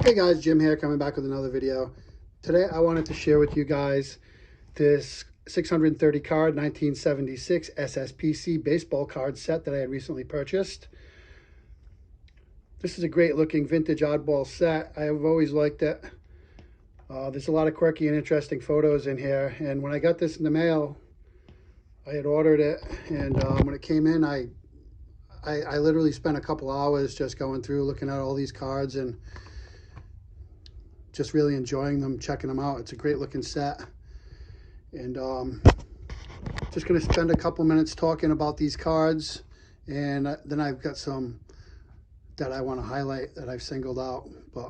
Hey guys, Jim here, coming back with another video. Today I wanted to share with you guys this 630 card 1976 SSPC baseball card set that I had recently purchased. This is a great looking vintage oddball set. I have always liked it. There's a lot of quirky and interesting photos in here, and when I got this in the mail, I had ordered it, and when it came in, I literally spent a couple hours just going through, looking at all these cards and just really enjoying them, checking them out. It's a great looking set, and just going to spend a couple minutes talking about these cards, and then I've got some that I want to highlight that I've singled out. But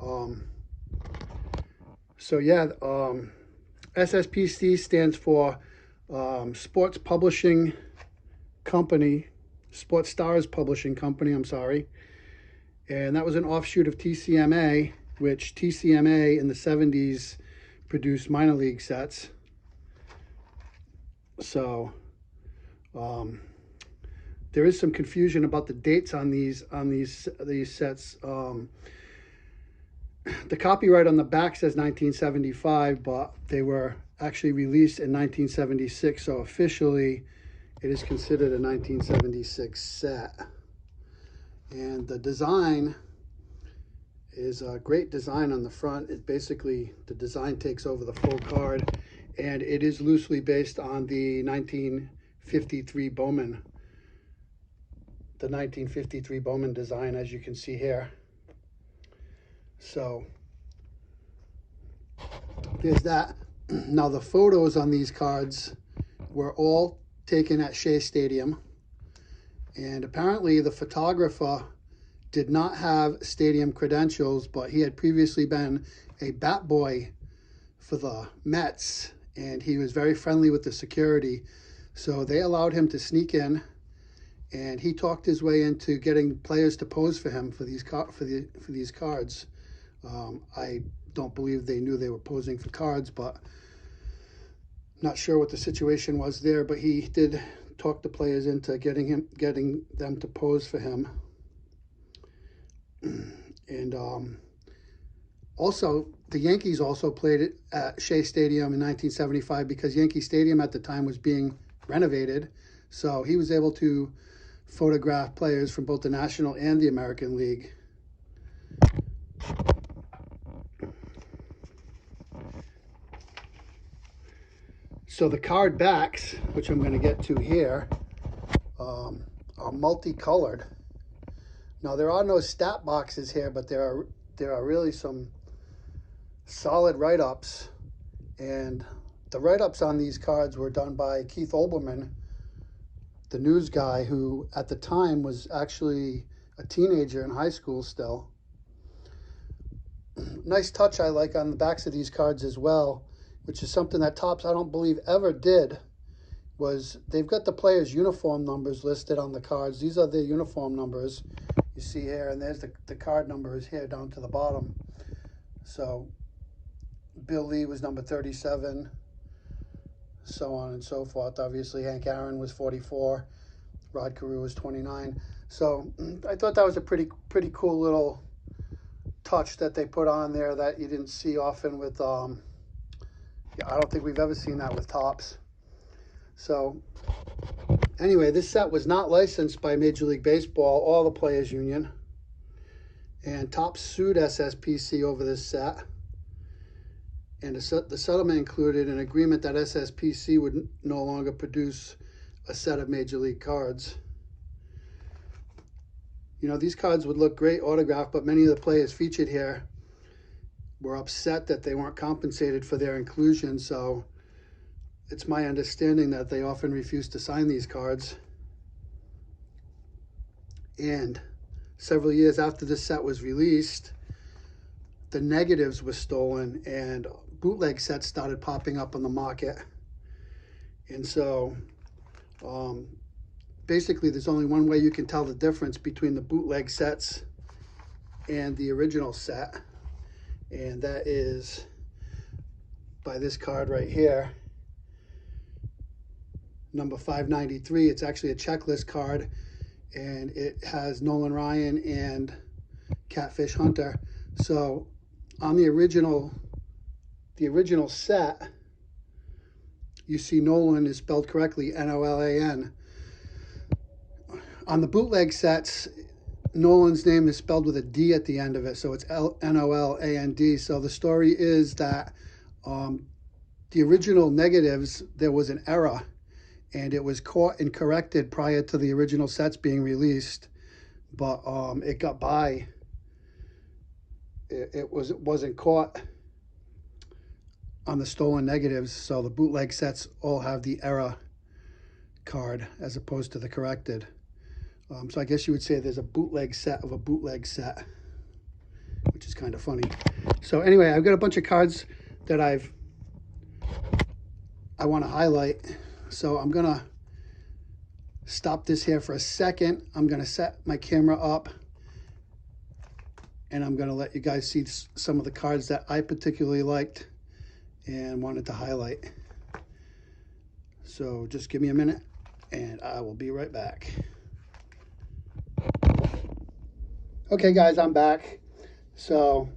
so yeah, SSPC stands for Sports Publishing Company, Sports Stars Publishing Company, I'm sorry. And that was an offshoot of TCMA, which TCMA in the 70s produced minor league sets. So there is some confusion about the dates on these sets. The copyright on the back says 1975, but they were actually released in 1976. So officially, it is considered a 1976 set. And the design is a great design on the front. It basically, the design takes over the full card, and it is loosely based on the 1953 Bowman. The 1953 Bowman design, as you can see here. So there's that. Now the photos on these cards were all taken at Shea Stadium, and apparently the photographer did not have stadium credentials, but he had previously been a bat boy for the Mets, and he was very friendly with the security. So they allowed him to sneak in, and he talked his way into getting players to pose for him for these cards. I don't believe they knew they were posing for cards, but not sure what the situation was there. But he did talk the players into getting them to pose for him. And also, the Yankees also played it at Shea Stadium in 1975 because Yankee Stadium at the time was being renovated. So he was able to photograph players from both the National and the American League. So the card backs, which I'm going to get to here, are multicolored. Now, there are no stat boxes here, but there are really some solid write-ups. And the write-ups on these cards were done by Keith Olbermann, the news guy, who at the time was actually a teenager in high school still. Nice touch I like on the backs of these cards as well, which is something that Topps I don't believe ever did, was they've got the players' uniform numbers listed on the cards. These are their uniform numbers. You see here, and there's the card number is here down to the bottom. So Bill Lee was number 37, so on and so forth. Obviously, Hank Aaron was 44, Rod Carew was 29. So I thought that was a pretty cool little touch that they put on there that you didn't see often with, I don't think we've ever seen that with Topps. So anyway, this set was not licensed by Major League Baseball or the Players Union, and Topps sued SSPC over this set. And the settlement included an agreement that SSPC would no longer produce a set of Major League cards. You know, these cards would look great autographed, but many of the players featured here were upset that they weren't compensated for their inclusion. So it's my understanding that they often refuse to sign these cards. And several years after this set was released, the negatives were stolen and bootleg sets started popping up on the market. And so basically there's only one way you can tell the difference between the bootleg sets and the original set, and that is by this card right here, number 593. It's actually a checklist card, and it has Nolan Ryan and Catfish Hunter. So on the original set, you see Nolan is spelled correctly, Nolan. On the bootleg sets, Nolan's name is spelled with a D at the end of it, so it's Noland. So the story is that the original negatives, there was an error, and it was caught and corrected prior to the original sets being released, but it got by. It wasn't caught on the stolen negatives, so the bootleg sets all have the error card as opposed to the corrected. So I guess you would say there's a bootleg set of a bootleg set, which is kind of funny. So anyway, I've got a bunch of cards that I want to highlight. So I'm going to stop this here for a second. I'm going to set my camera up, and I'm going to let you guys see some of the cards that I particularly liked and wanted to highlight. So just give me a minute, and I will be right back. Okay, guys, I'm back. So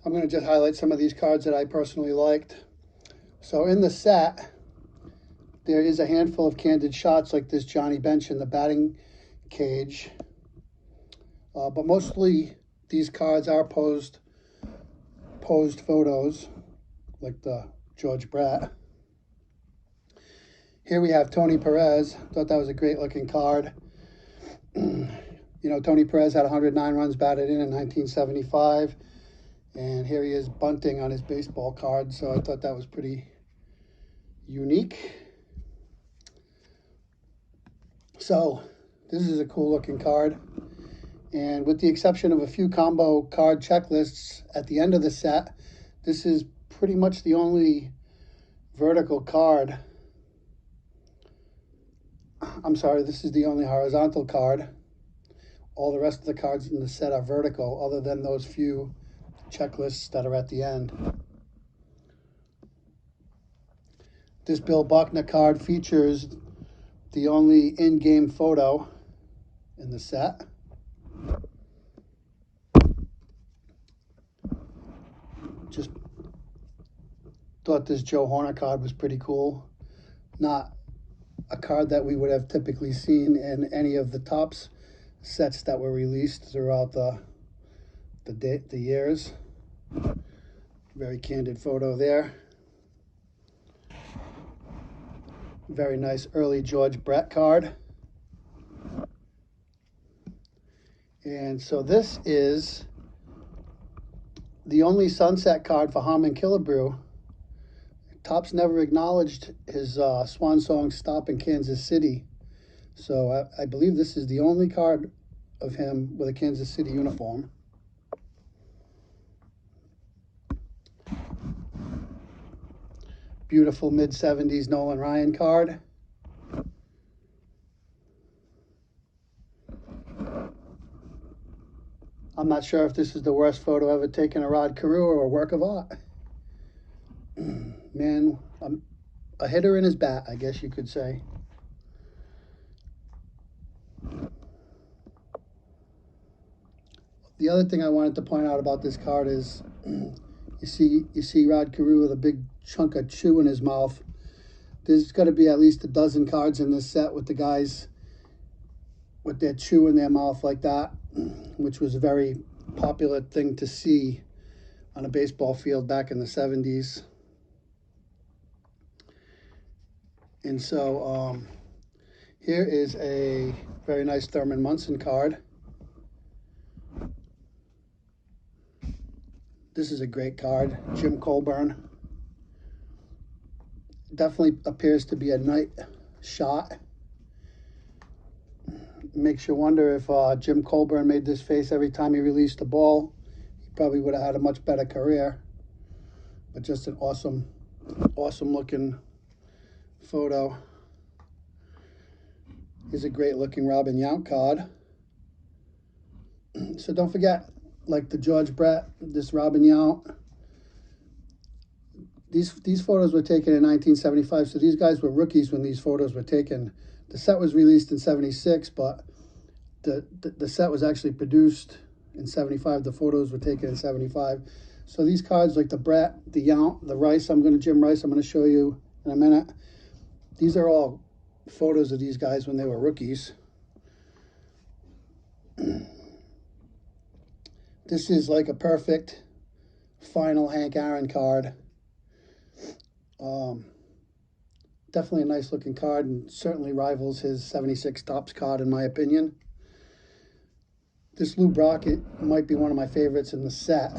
I'm going to just highlight some of these cards that I personally liked. So in the set, there is a handful of candid shots like this Johnny Bench in the batting cage. But mostly these cards are posed photos, like the George Brett. Here we have Tony Perez. Thought that was a great looking card. You know, Tony Perez had 109 runs batted in 1975. And here he is bunting on his baseball card. So I thought that was pretty unique. So this is a cool looking card. And with the exception of a few combo card checklists at the end of the set, this is pretty much the only vertical card. I'm sorry, this is the only horizontal card. All the rest of the cards in the set are vertical, other than those few checklists that are at the end. This Bill Buckner card features the only in-game photo in the set. Just thought this Joe Horner card was pretty cool. Not a card that we would have typically seen in any of the Topps sets that were released throughout the years. Very candid photo there. Very nice early George Brett card. And so this is the only sunset card for Harmon Killebrew. Topps never acknowledged his swan song stop in Kansas City. So I believe this is the only card of him with a Kansas City uniform. Beautiful mid-70s Nolan Ryan card. I'm not sure if this is the worst photo ever taken of Rod Carew or a work of art. Man, a hitter in his bat, I guess you could say. The other thing I wanted to point out about this card is you see Rod Carew with a big chunk of chew in his mouth. There's got to be at least a dozen cards in this set with the guys with their chew in their mouth like that, which was a very popular thing to see on a baseball field back in the 70s. And so here is a very nice Thurman Munson card. This is a great card, Jim Colburn. Definitely appears to be a night shot. Makes you wonder if Jim Colburn made this face every time he released the ball, he probably would have had a much better career. But just an awesome looking photo. Here's a great looking Robin Yount card. So don't forget, like the George Brett, this Robin Yount. These photos were taken in 1975, so these guys were rookies when these photos were taken. The set was released in 76, but the set was actually produced in 75. The photos were taken in 75. So these cards, like the Brett, the Yount, the Rice, Jim Rice, I'm going to show you in a minute. These are all photos of these guys when they were rookies. This is like a perfect final Hank Aaron card. Definitely a nice looking card, and certainly rivals his 76 Topps card in my opinion. This Lou Brockett might be one of my favorites in the set.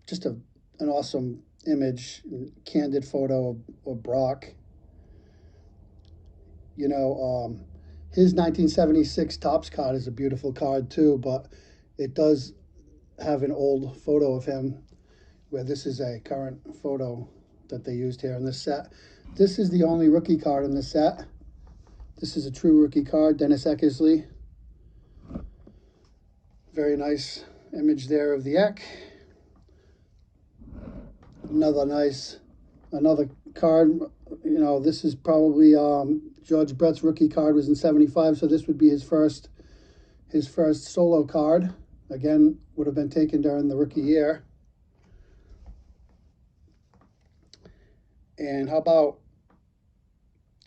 Just an awesome image, candid photo of Brock. You know, his 1976 Topps card is a beautiful card too, but it does have an old photo of him, where this is a current photo that they used here in this set. This is the only rookie card in this set. This is a true rookie card, Dennis Eckersley. Very nice image there of the Eck. Another card. You know, this is probably George Brett's rookie card was in '75, so this would be his first solo card. Again, would have been taken during the rookie year. And how about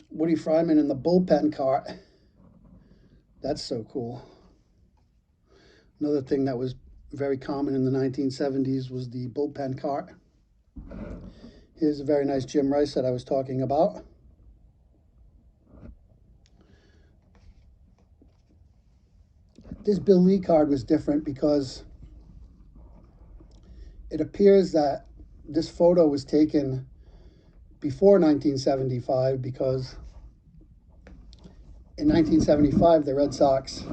Woody Fryman in the bullpen cart? That's so cool. Another thing that was very common in the 1970s was the bullpen cart. Here's a very nice Jim Rice that I was talking about. This Bill Lee card was different because it appears that this photo was taken before 1975, because in 1975 the Red Sox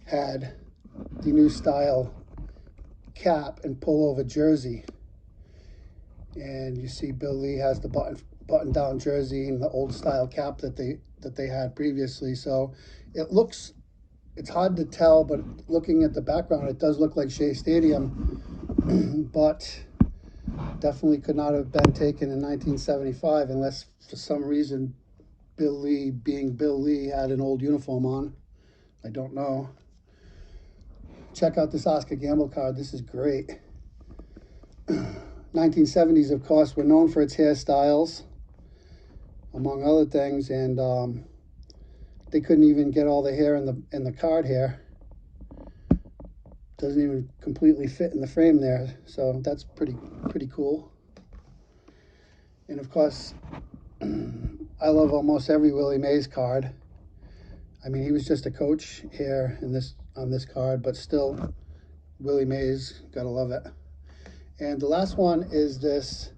had the new style cap and pullover jersey, and you see Bill Lee has the button down jersey and the old style cap that they had previously. So it's hard to tell, but looking at the background, it does look like Shea Stadium, but definitely could not have been taken in 1975 unless for some reason Bill Lee, being Bill Lee, had an old uniform on. I don't know. Check out this Oscar Gamble card. This is great. 1970s, of course, were known for its hairstyles, among other things, and they couldn't even get all the hair in the card here. Doesn't even completely fit in the frame there, so that's pretty cool. And of course, I love almost every Willie Mays card. I mean, he was just a coach here on this card, but still, Willie Mays, gotta love it. And the last one is this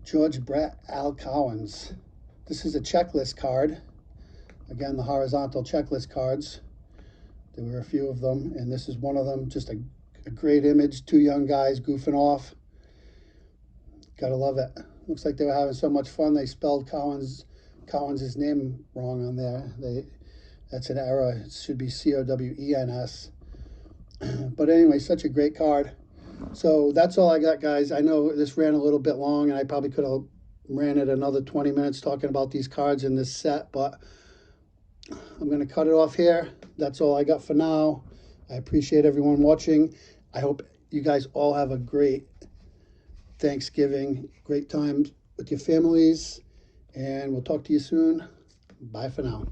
George Brett Al Cowens. This is a checklist card. Again, the horizontal checklist cards. There were a few of them, and this is one of them. Just a great image. Two young guys goofing off. Gotta love it. Looks like they were having so much fun they spelled Cowens' name wrong on there. That's an error. It should be Cowens. But anyway, such a great card. So that's all I got, guys. I know this ran a little bit long, and I probably could have ran it another 20 minutes talking about these cards in this set, but I'm going to cut it off here. That's all I got for now. I appreciate everyone watching. I hope you guys all have a great Thanksgiving, great time with your families, and we'll talk to you soon. Bye for now.